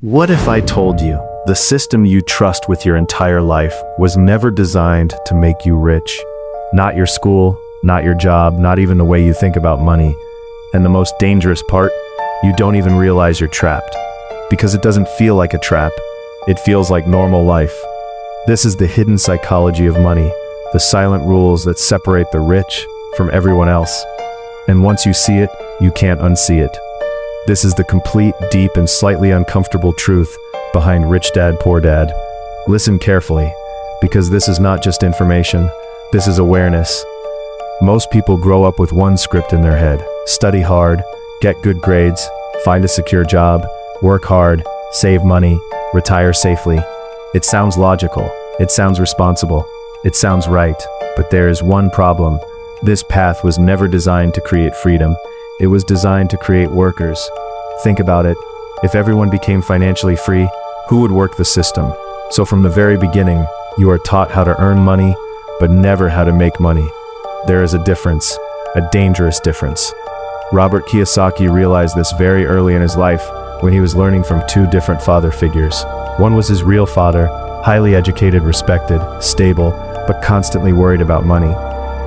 What if I told you the system you trust with your entire life was never designed to make you rich? Not your school, not your job, not even the way you think about money. And the most dangerous part, you don't even realize you're trapped. Because it doesn't feel like a trap, it feels like normal life. This is the hidden psychology of money, the silent rules that separate the rich from everyone else. And once you see it, you can't unsee it. This is the complete, deep, and slightly uncomfortable truth behind Rich Dad, Poor Dad. Listen carefully, because this is not just information, this is awareness. Most people grow up with one script in their head: study hard, get good grades, find a secure job, work hard, save money, retire safely. It sounds logical, it sounds responsible, it sounds right, but there is one problem. This path was never designed to create freedom. It was designed to create workers. Think about it. If everyone became financially free, who would work the system? So from the very beginning, you are taught how to earn money, but never how to make money. There is a difference, a dangerous difference. Robert Kiyosaki realized this very early in his life when he was learning from two different father figures. One was his real father, highly educated, respected, stable, but constantly worried about money.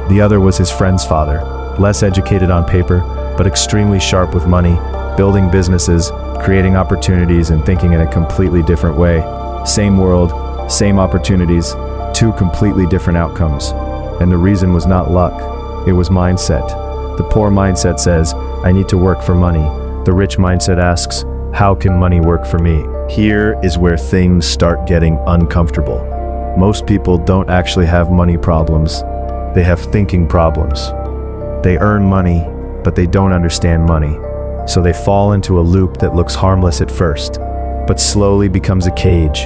The other was his friend's father, less educated on paper, but extremely sharp with money, building businesses, creating opportunities, and thinking in a completely different way. Same world, same opportunities, two completely different outcomes. And the reason was not luck, it was mindset. The poor mindset says, I need to work for money. The rich mindset asks, how can money work for me? Here is where things start getting uncomfortable. Most people don't actually have money problems. They have thinking problems. They earn money, but they don't understand money. So they fall into a loop that looks harmless at first, but slowly becomes a cage.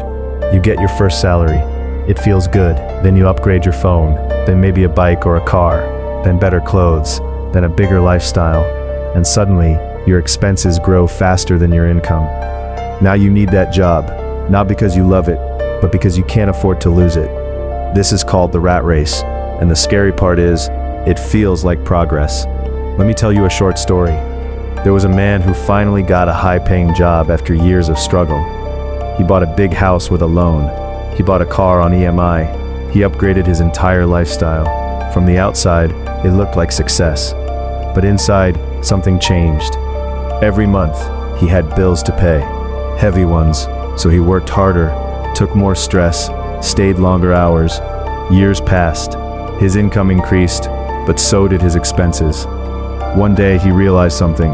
You get your first salary. It feels good. Then you upgrade your phone, then maybe a bike or a car, then better clothes, then a bigger lifestyle, and suddenly your expenses grow faster than your income. Now you need that job, not because you love it, but because you can't afford to lose it. This is called the rat race, and the scary part is, it feels like progress. Let me tell you a short story. There was a man who finally got a high-paying job after years of struggle. He bought a big house with a loan. He bought a car on EMI. He upgraded his entire lifestyle. From the outside, it looked like success. But inside, something changed. Every month, he had bills to pay. Heavy ones, so he worked harder, took more stress, stayed longer hours. Years passed. His income increased, but so did his expenses. One day he realized something.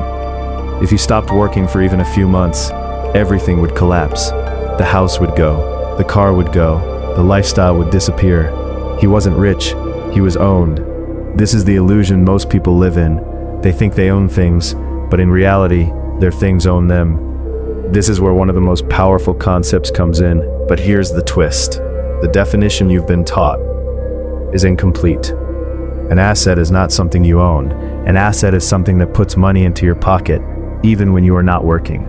If he stopped working for even a few months, everything would collapse. The house would go, the car would go, the lifestyle would disappear. He wasn't rich, he was owned. This is the illusion most people live in. They think they own things, but in reality, their things own them. This is where one of the most powerful concepts comes in, but here's the twist. The definition you've been taught is incomplete. An asset is not something you own. An asset is something that puts money into your pocket, even when you are not working.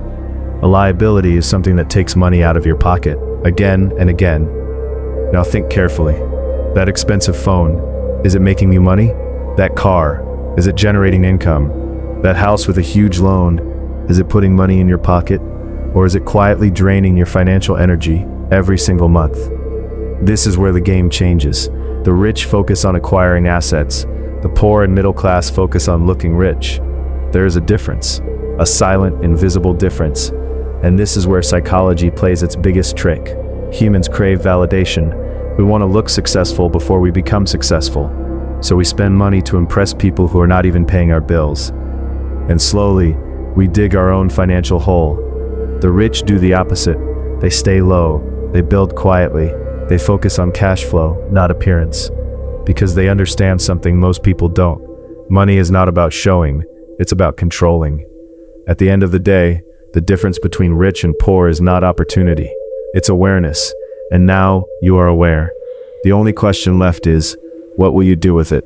A liability is something that takes money out of your pocket, again and again. Now think carefully. That expensive phone, is it making you money? That car, is it generating income? That house with a huge loan, is it putting money in your pocket? Or is it quietly draining your financial energy every single month? This is where the game changes. The rich focus on acquiring assets. The poor and middle class focus on looking rich. There is a difference, a silent, invisible difference. And this is where psychology plays its biggest trick. Humans crave validation. We want to look successful before we become successful. So we spend money to impress people who are not even paying our bills. And slowly, we dig our own financial hole. The rich do the opposite. They stay low. They build quietly. They focus on cash flow, not appearance. Because they understand something most people don't. Money is not about showing, it's about controlling. At the end of the day, the difference between rich and poor is not opportunity, it's awareness. And now you are aware. The only question left is, what will you do with it?